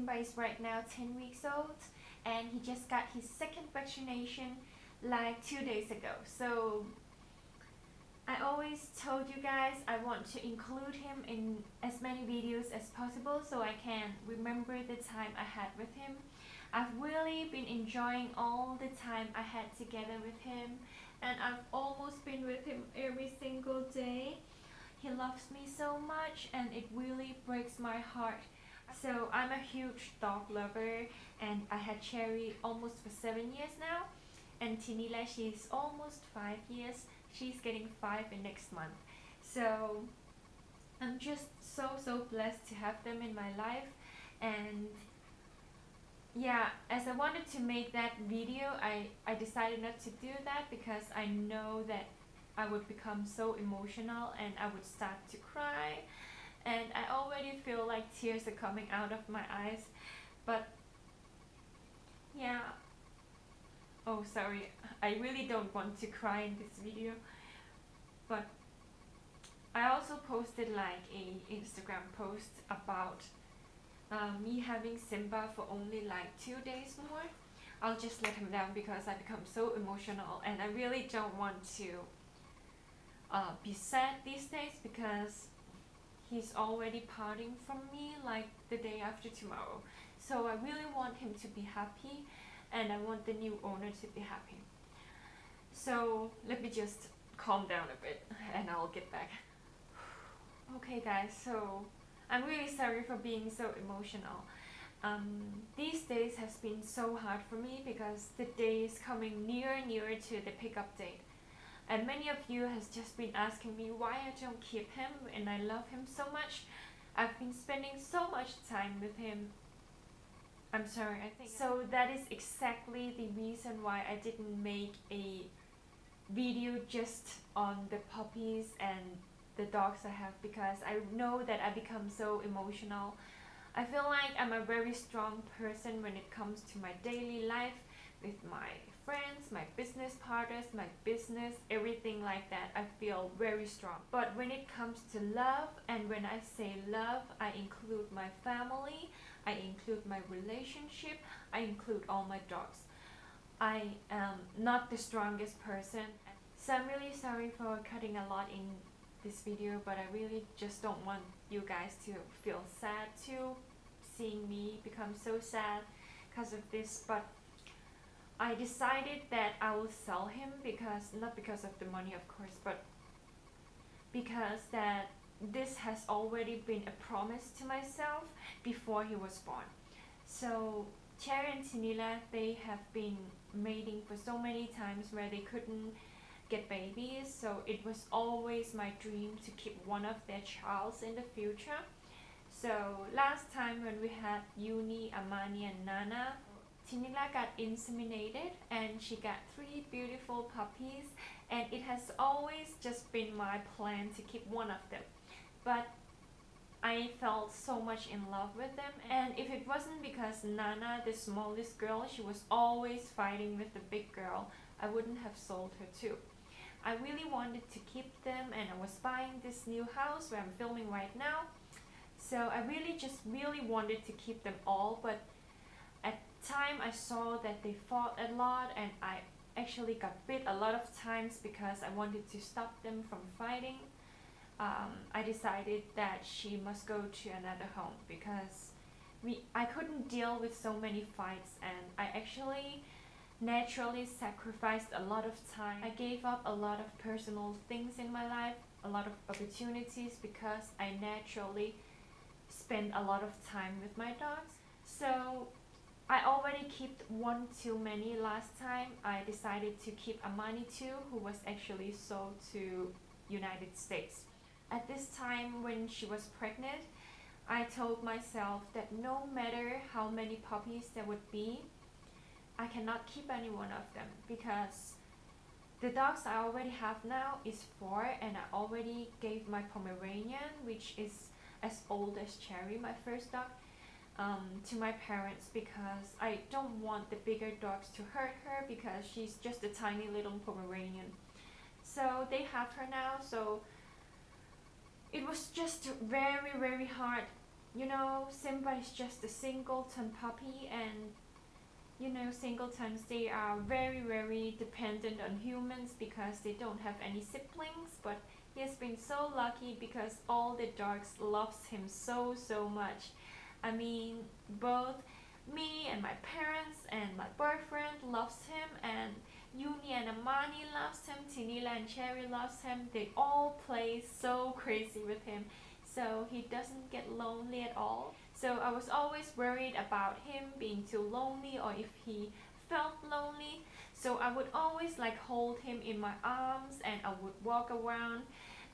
Simba is right now 10 weeks old and he just got his second vaccination like 2 days ago. So I always told you guys I want to include him in as many videos as possible so I can remember the time I had with him. I've really been enjoying all the time I had together with him, and I've almost been with him every single day. He loves me so much and it really breaks my heart. So I'm a huge dog lover and I had Cherry almost for 7 years now, and Tinila, she's almost 5 years. She's getting 5 in next month. So I'm just so blessed to have them in my life. And yeah, as I wanted to make that video, I decided not to do that because I know that I would become so emotional and I would start to cry, and I already feel like tears are coming out of my eyes. But yeah, oh sorry, I really don't want to cry in this video. But I also posted like a Instagram post about me having Simba for only like 2 days more. I'll just let him down because I become so emotional and I really don't want to be sad these days because he's already parting from me like the day after tomorrow. So I really want him to be happy and I want the new owner to be happy. So let me just calm down a bit and I'll get back. Okay guys, so I'm really sorry for being so emotional. These days has been so hard for me because the day is coming nearer and nearer to the pickup date. And many of you has just been asking me why I don't keep him, and I love him so much. I've been spending so much time with him. I'm sorry, I think so that is exactly the reason why I didn't make a video just on the puppies and the dogs I have, because I know that I become so emotional. I feel like I'm a very strong person when it comes to my daily life with my friends, my business partners, my business, everything like that. I feel very strong. But when it comes to love, and when I say love, I include my family, I include my relationship, I include all my dogs. I am not the strongest person. So I'm really sorry for cutting a lot in this video, but I really just don't want you guys to feel sad too, seeing me become so sad because of this. But I decided that I will sell him because, not because of the money of course, but because that this has already been a promise to myself before he was born. So Cherry and Tinila, they have been mating for so many times where they couldn't get babies, so it was always my dream to keep one of their childs in the future. So last time when we had Uni, Amani and Nana, Tinila got inseminated and she got 3 beautiful puppies, and it has always just been my plan to keep one of them. But I felt so much in love with them, and if it wasn't because Nana, the smallest girl, she was always fighting with the big girl, I wouldn't have sold her too. I really wanted to keep them, and I was buying this new house where I'm filming right now. So I really wanted to keep them all, but at the time I saw that they fought a lot and I actually got bit a lot of times because I wanted to stop them from fighting. I decided that she must go to another home because I couldn't deal with so many fights, and I actually naturally sacrificed a lot of time. I gave up a lot of personal things in my life, a lot of opportunities, because I naturally spend a lot of time with my dogs. So I already kept 1 too many last time. I decided to keep Amani too, who was actually sold to United States. At this time when she was pregnant, I told myself that no matter how many puppies there would be, I cannot keep any one of them, because the dogs I already have now is 4, and I already gave my Pomeranian, which is as old as Cherry, my first dog, to my parents, because I don't want the bigger dogs to hurt her because she's just a tiny little Pomeranian. So they have her now. So it was just very hard You know, Simba is just a singleton puppy, and you know, singletons, they are very dependent on humans because they don't have any siblings, but he has been so lucky because all the dogs loves him so much. I mean, both me and my parents and my boyfriend loves him, and Uni and Amani loves him, Tinila and Cherry loves him. They all play so crazy with him, so he doesn't get lonely at all. So I was always worried about him being too lonely or if he felt lonely. So I would always like hold him in my arms, and I would walk around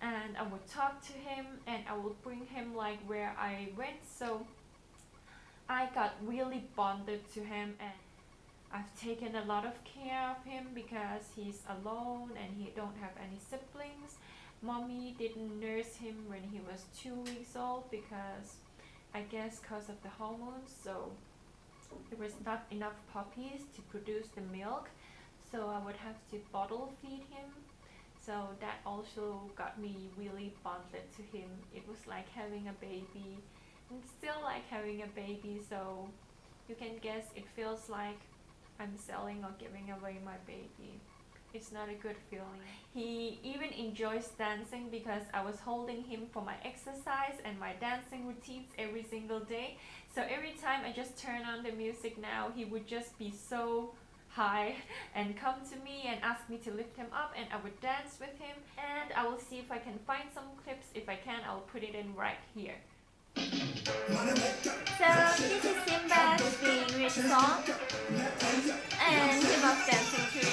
and I would talk to him, and I would bring him like where I went. So I got really bonded to him, and I've taken a lot of care of him because he's alone and he don't have any siblings. Mommy didn't nurse him when he was 2 weeks old because I guess because of the hormones, so there was not enough puppies to produce the milk, so I would have to bottle feed him. So that also got me really bonded to him. It was like having a baby, and still like having a baby, so you can guess it feels like I'm selling or giving away my baby. It's not a good feeling. He even enjoys dancing because I was holding him for my exercise and my dancing routines every single day. So every time I just turn on the music now, he would just be so high and come to me and ask me to lift him up, and I would dance with him. And I will see if I can find some clips. If I can, I'll put it in right here. So this is Simba's being rich song, and he loves dancing too.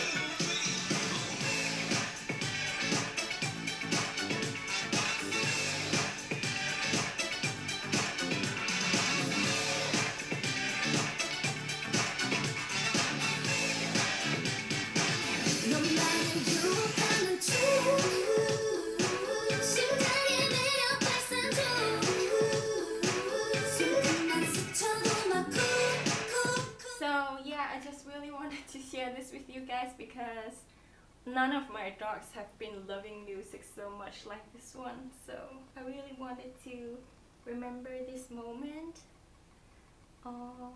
To share this with you guys because none of my dogs have been loving music so much like this one, so I really wanted to remember this moment. Oh,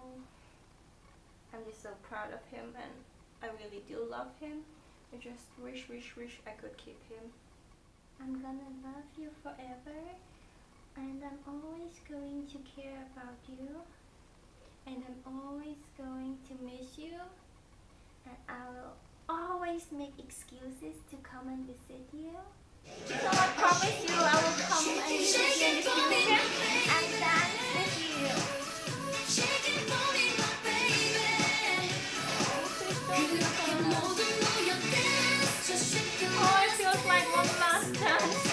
I'm just so proud of him, and I really do love him. I just wish I could keep him. I'm gonna love you forever, and I'm always going to care about you, and I'm always going to miss you. And I will always make excuses to come and visit you. So I promise you I will come and visit you in the future and dance with you. Oh, it feels like one last dance.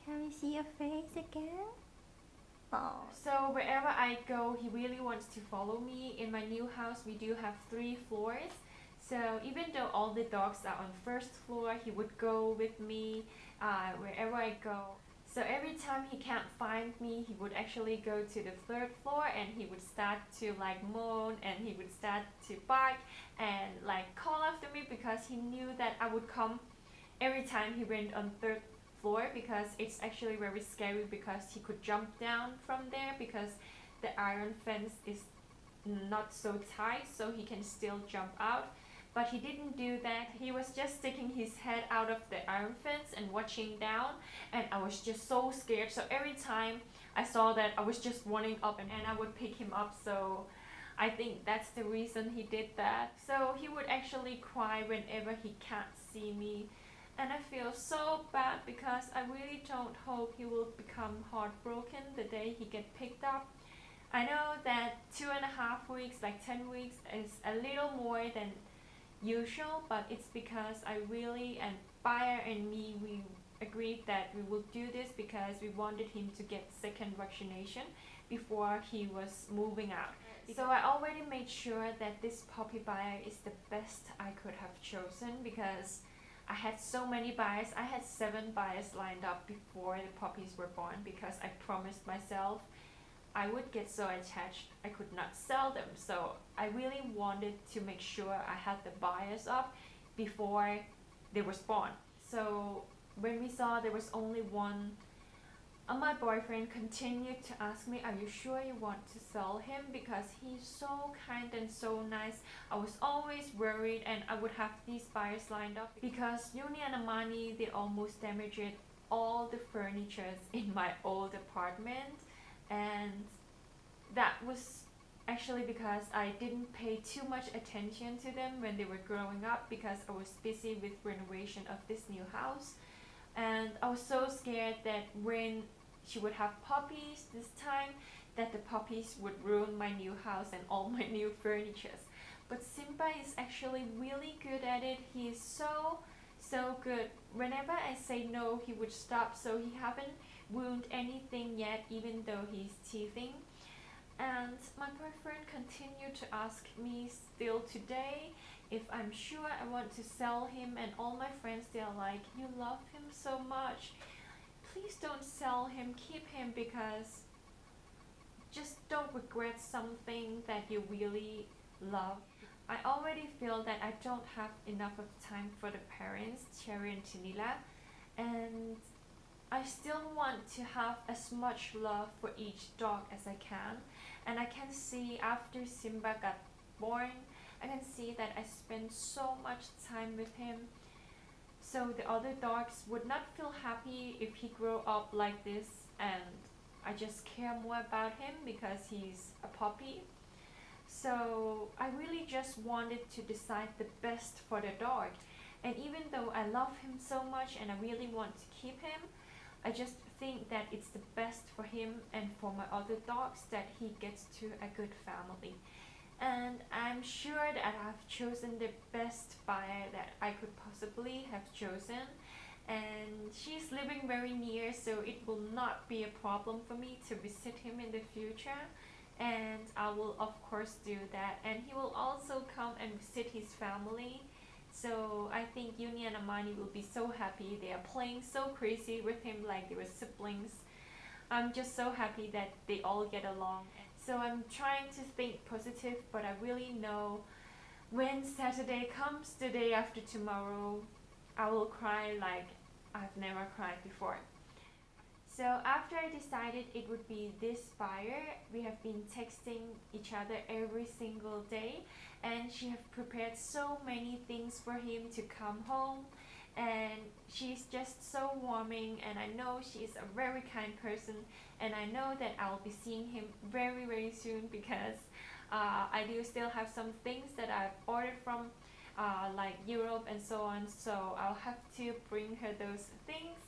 Can we see your face again? Oh. So wherever I go, he really wants to follow me. In my new house, we do have 3 floors. So even though all the dogs are on first floor, he would go with me wherever I go. So every time he can't find me, he would actually go to the 3rd floor, and he would start to like moan, and he would start to bark and like call after me because he knew that I would come every time he went on 3rd floor, because it's actually very scary because he could jump down from there because the iron fence is not so tight, so he can still jump out. But he didn't do that. He was just sticking his head out of the iron fence and watching down, and I was just so scared. So every time I saw that, I was just running up and I would pick him up. So I think that's the reason he did that. So he would actually cry whenever he can't see me, and I feel so bad because I really don't hope he will become heartbroken the day he get picked up. I know that 2.5 weeks, like 10 weeks, is a little more than usual, but it's because I really, and Bayer and me, we agreed that we will do this because we wanted him to get second vaccination before he was moving out. So I already made sure that this puppy buyer is the best I could have chosen, because I had so many buyers. I had 7 buyers lined up before the puppies were born, because I promised myself I would get so attached I could not sell them. So I really wanted to make sure I had the buyers up before they were born. So when we saw there was only one, my boyfriend continued to ask me, are you sure you want to sell him, because he's so kind and so nice. I was always worried, and I would have these buyers lined up because Yuni and Amani, they almost damaged all the furniture in my old apartment, and that was actually because I didn't pay too much attention to them when they were growing up, because I was busy with renovation of this new house. And I was so scared that when she would have puppies this time, that the puppies would ruin my new house and all my new furniture. But Simba is actually really good at it. He is so good. Whenever I say no, he would stop, so he haven't wounded anything yet, even though he's teething. And my boyfriend continued to ask me still today if I'm sure I want to sell him, and all my friends, they are like, you love him so much, please don't sell him, keep him, because just don't regret something that you really love. I already feel that I don't have enough of time for the parents, Cherry and Tanila, and I still want to have as much love for each dog as I can. And I can see after Simba got born, I can see that I spend so much time with him. So the other dogs would not feel happy if he grew up like this, and I just care more about him because he's a puppy. So I really just wanted to decide the best for the dog. And even though I love him so much and I really want to keep him, I just think that it's the best for him and for my other dogs that he gets to a good family. And I'm sure that I've chosen the best buyer that I could possibly have chosen. And she's living very near, so it will not be a problem for me to visit him in the future. And I will of course do that. And he will also come and visit his family. So I think Yuni and Amani will be so happy. They are playing so crazy with him like they were siblings. I'm just so happy that they all get along. So I'm trying to think positive, but I really know when Saturday comes, the day after tomorrow, I will cry like I've never cried before. So after I decided it would be this buyer, we have been texting each other every single day, and she have prepared so many things for him to come home, and she's just so warming, and I know she's a very kind person, and I know that I'll be seeing him very soon, because I do still have some things that I've ordered from like Europe and so on, so I'll have to bring her those things.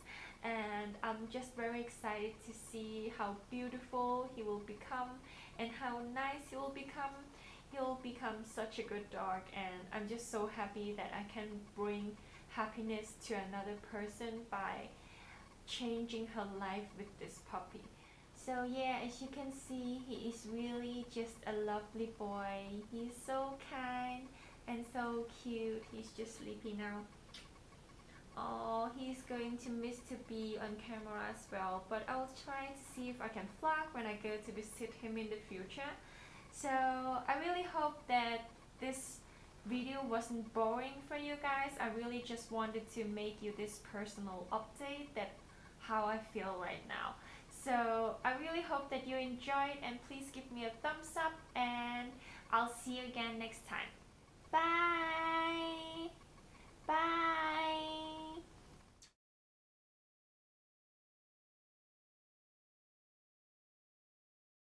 And I'm just very excited to see how beautiful he will become and how nice he will become. He'll become such a good dog, and I'm just so happy that I can bring happiness to another person by changing her life with this puppy. So yeah, as you can see, he is really just a lovely boy. He's so kind and so cute. He's just sleepy now. Oh, he's going to miss to be on camera as well, but I'll try to see if I can vlog when I go to visit him in the future. So I really hope that this video wasn't boring for you guys. I really just wanted to make you this personal update that how I feel right now. So I really hope that you enjoyed, and please give me a thumbs up, and I'll see you again next time. Bye! Bye!